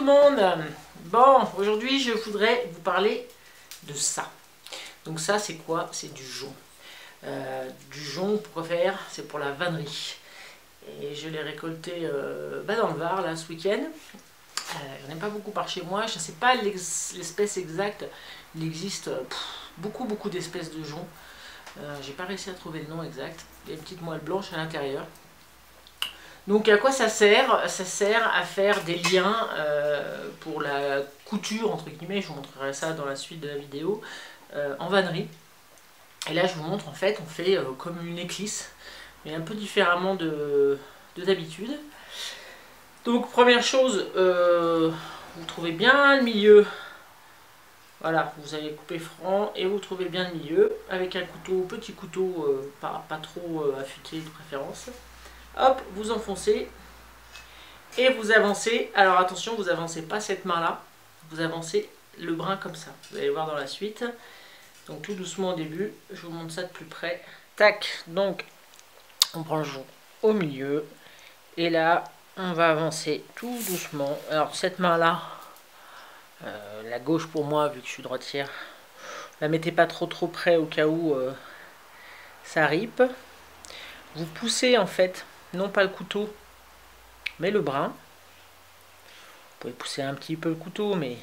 le monde. Bon, aujourd'hui je voudrais vous parler de ça. Donc ça c'est quoi? C'est du jonc. Du jonc, pourquoi faire? C'est pour la vannerie. Et je l'ai récolté dans le Var là ce week-end. J'en ai pas beaucoup par chez moi, je ne sais pas l'espèce exacte. Il existe beaucoup d'espèces de jonc. J'ai pas réussi à trouver le nom exact. Il y a une petite moelle blanche à l'intérieur. Donc à quoi ça sert? Ça sert à faire des liens pour la couture entre guillemets, je vous montrerai ça dans la suite de la vidéo, en vannerie. Et là je vous montre en fait, on fait comme une éclisse, mais un peu différemment de d'habitude. Donc première chose, vous trouvez bien le milieu. Voilà, vous allez couper franc et vous trouvez bien le milieu avec un couteau, petit couteau, pas trop affûté de préférence. Hop, vous enfoncez et vous avancez. Alors attention, vous avancez pas cette main-là, vous avancez le brin comme ça. Vous allez voir dans la suite. Donc tout doucement au début, je vous montre ça de plus près. Tac, donc on prend le jonc au milieu et là, on va avancer tout doucement. Alors cette main-là, la gauche pour moi, vu que je suis droitière, la mettez pas trop près au cas où ça ripe. Vous poussez en fait, non pas le couteau, mais le brin. Vous pouvez pousser un petit peu le couteau, mais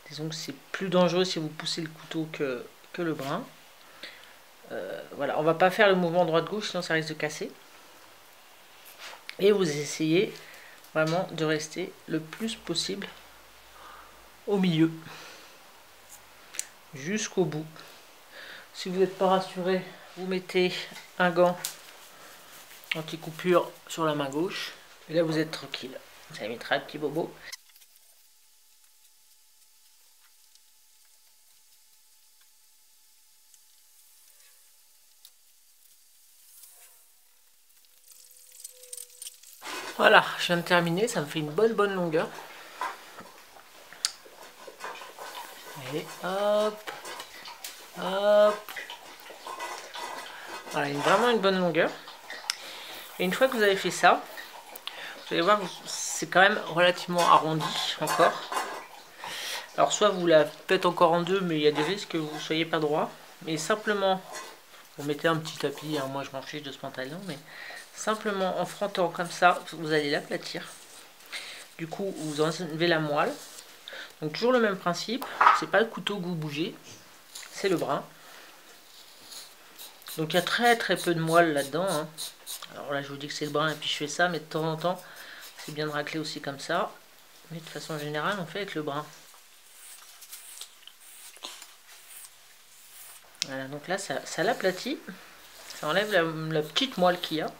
disons que c'est plus dangereux si vous poussez le couteau que le brin. Voilà, on va pas faire le mouvement droite-gauche, sinon ça risque de casser. Et vous essayez vraiment de rester le plus possible au milieu, jusqu'au bout. Si vous n'êtes pas rassuré, vous mettez un gant anti-coupure sur la main gauche. Et là, vous êtes tranquille. Ça évitera un petit bobo. Voilà, je viens de terminer. Ça me fait une bonne longueur. Et hop, hop. Voilà, vraiment une bonne longueur. Et une fois que vous avez fait ça, vous allez voir que c'est quand même relativement arrondi encore. Alors soit vous la faites encore en deux, mais il y a des risques que vous ne soyez pas droit. Mais simplement, vous mettez un petit tapis, hein, moi je m'en fiche de ce pantalon, mais simplement en frottant comme ça, vous allez l'aplatir. Du coup, vous enlevez la moelle. Donc toujours le même principe, c'est pas le couteau que vous bougez, c'est le brin. Donc il y a très peu de moelle là-dedans, hein. Alors là je vous dis que c'est le brin et puis je fais ça, mais de temps en temps c'est bien de racler aussi comme ça. Mais de façon générale on fait avec le brin. Voilà, donc là ça l'aplatit, ça enlève la petite moelle qu'il y a.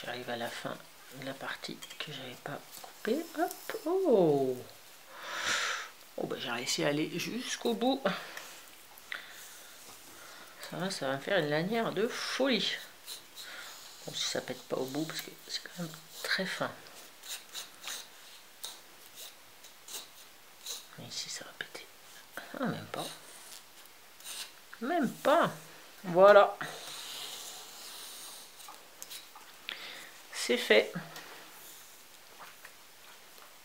J'arrive à la fin de la partie que j'avais pas coupée. Hop, oh, bah j'ai réussi à aller jusqu'au bout. Ça va me faire une lanière de folie. Bon, si ça pète pas au bout, parce que c'est quand même très fin. Mais ici ça va péter. Ah, même pas. Même pas. Voilà. C'est fait.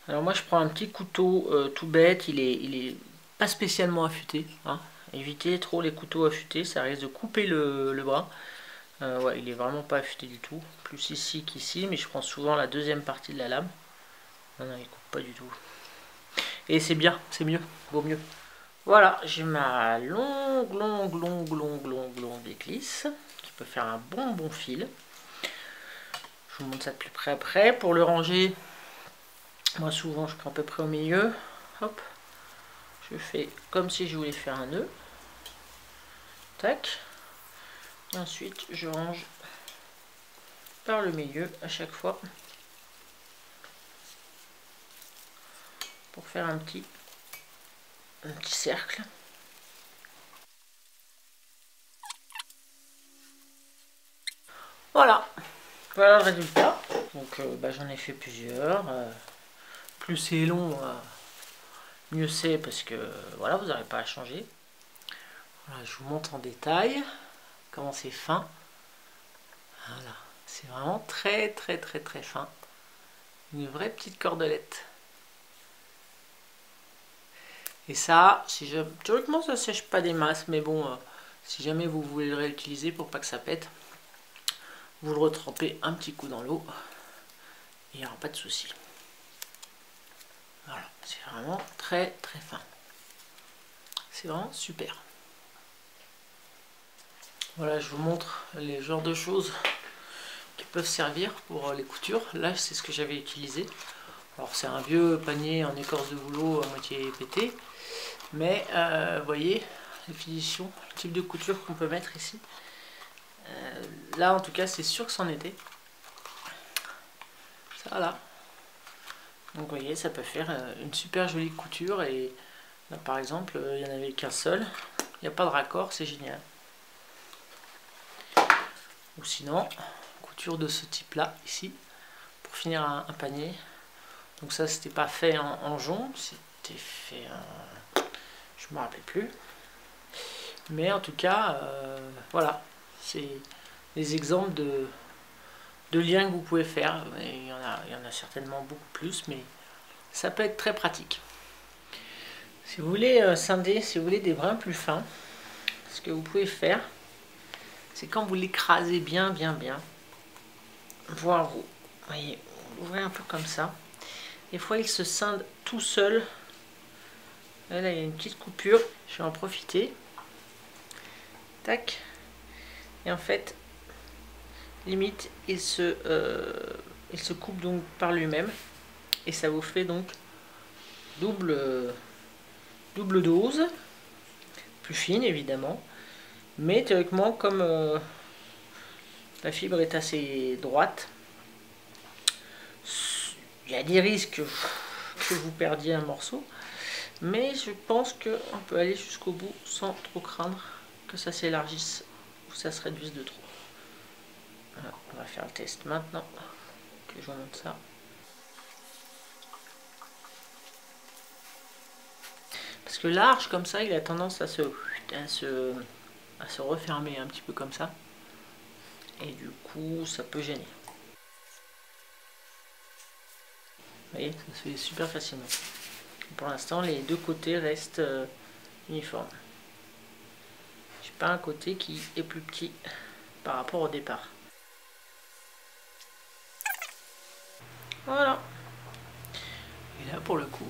Alors moi je prends un petit couteau tout bête, il est pas spécialement affûté, hein. Évitez trop les couteaux affûtés, ça risque de couper le bras. Ouais, il est vraiment pas affûté du tout, plus ici qu'ici, mais je prends souvent la deuxième partie de la lame. Non, il coupe pas du tout. Et c'est bien, c'est mieux, vaut mieux. Voilà, j'ai ma longue éclisse, qui peut faire un bon fil. Je vous montre ça de plus près après. Pour le ranger, moi souvent je prends à peu près au milieu. Hop, je fais comme si je voulais faire un nœud. Tac. Et ensuite je range par le milieu à chaque fois. Pour faire un petit cercle. Voilà le résultat. Donc j'en ai fait plusieurs. Plus c'est long, mieux c'est, parce que voilà, vous n'aurez pas à changer. Voilà, je vous montre en détail comment c'est fin. Voilà, c'est vraiment très fin. Une vraie petite cordelette. Et ça, théoriquement ça sèche pas des masses, mais bon, si jamais vous voulez le réutiliser pour pas que ça pète, vous le retrempez un petit coup dans l'eau et il n'y aura pas de souci. Voilà, c'est vraiment très fin. C'est vraiment super. Voilà, je vous montre les genres de choses qui peuvent servir pour les coutures. Là, c'est ce que j'avais utilisé. Alors, c'est un vieux panier en écorce de bouleau à moitié pété. Mais, vous voyez, les finitions, le type de couture qu'on peut mettre ici. Là, en tout cas, c'est sûr que c'en était. Ça, là. Donc, vous voyez, ça peut faire une super jolie couture. Et là, par exemple, il n'y en avait qu'un seul. Il n'y a pas de raccord, c'est génial. Ou sinon, couture de ce type là, ici, pour finir un panier. Donc ça, c'était pas fait en jonc, c'était fait en... je me rappelle plus. Mais en tout cas, voilà, c'est des exemples de liens que vous pouvez faire. Il y en a certainement beaucoup plus, mais ça peut être très pratique. Si vous voulez scinder, si vous voulez des brins plus fins, ce que vous pouvez faire, c'est quand vous l'écrasez bien, voire vous voyez, vous ouvrez un peu comme ça. Des fois, il se scinde tout seul. Là, il y a une petite coupure. Je vais en profiter. Tac. Et en fait, limite, il se coupe donc par lui-même. Et ça vous fait donc double dose. Plus fine, évidemment. Mais théoriquement, comme la fibre est assez droite, il y a des risques que vous perdiez un morceau. Mais je pense qu'on peut aller jusqu'au bout sans trop craindre que ça s'élargisse ou ça se réduise de trop. Voilà, on va faire le test maintenant que je vous montre ça. Parce que large comme ça, il a tendance à se refermer un petit peu comme ça. Et du coup, ça peut gêner. Vous voyez, ça se fait super facilement. Pour l'instant, les deux côtés restent uniformes. J'ai pas un côté qui est plus petit par rapport au départ. Voilà. Et là, pour le coup,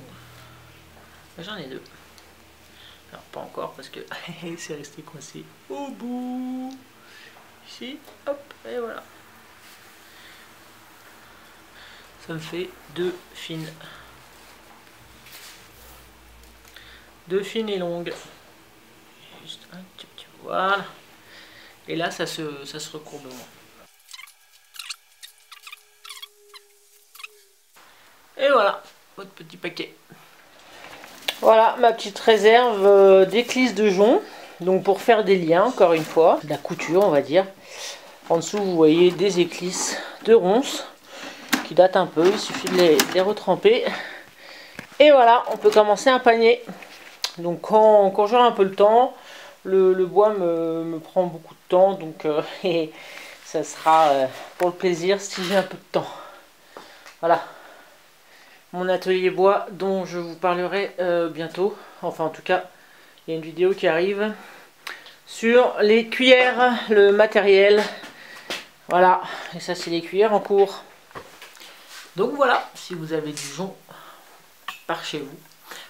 j'en ai deux. Alors, pas encore parce que c'est resté coincé au bout. Ici, hop, et voilà. Ça me fait deux fines. Deux fines et longues. Juste un petit peu. Voilà. Et là, ça se recourbe moins. Et voilà, votre petit paquet. Voilà ma petite réserve d'éclisses de jonc. Donc pour faire des liens, encore une fois, de la couture, on va dire. En dessous, vous voyez des éclisses de ronces qui datent un peu. Il suffit de les retremper. Et voilà, on peut commencer un panier. Donc quand j'aurai un peu le temps, le bois me prend beaucoup de temps. Donc et ça sera pour le plaisir si j'ai un peu de temps. Voilà. Mon atelier bois dont je vous parlerai bientôt. Enfin en tout cas, il y a une vidéo qui arrive sur les cuillères, le matériel. Voilà, et ça c'est les cuillères en cours. Donc voilà, si vous avez du jonc par chez vous.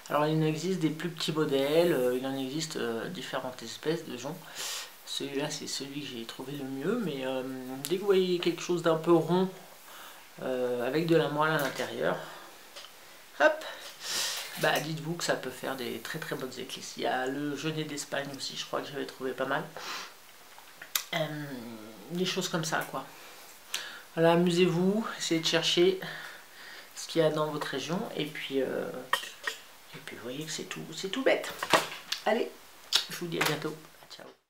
Alors il en existe des plus petits modèles, il en existe différentes espèces de jonc. Celui-là c'est celui que j'ai trouvé le mieux, mais dès que vous voyez quelque chose d'un peu rond, avec de la moelle à l'intérieur, hop, bah dites-vous que ça peut faire des très bonnes éclisses. Il y a le genêt d'Espagne aussi, je crois que j'avais trouvé pas mal. Des choses comme ça quoi. Voilà, amusez-vous, essayez de chercher ce qu'il y a dans votre région et puis vous voyez que c'est tout bête. Allez, je vous dis à bientôt. Ciao.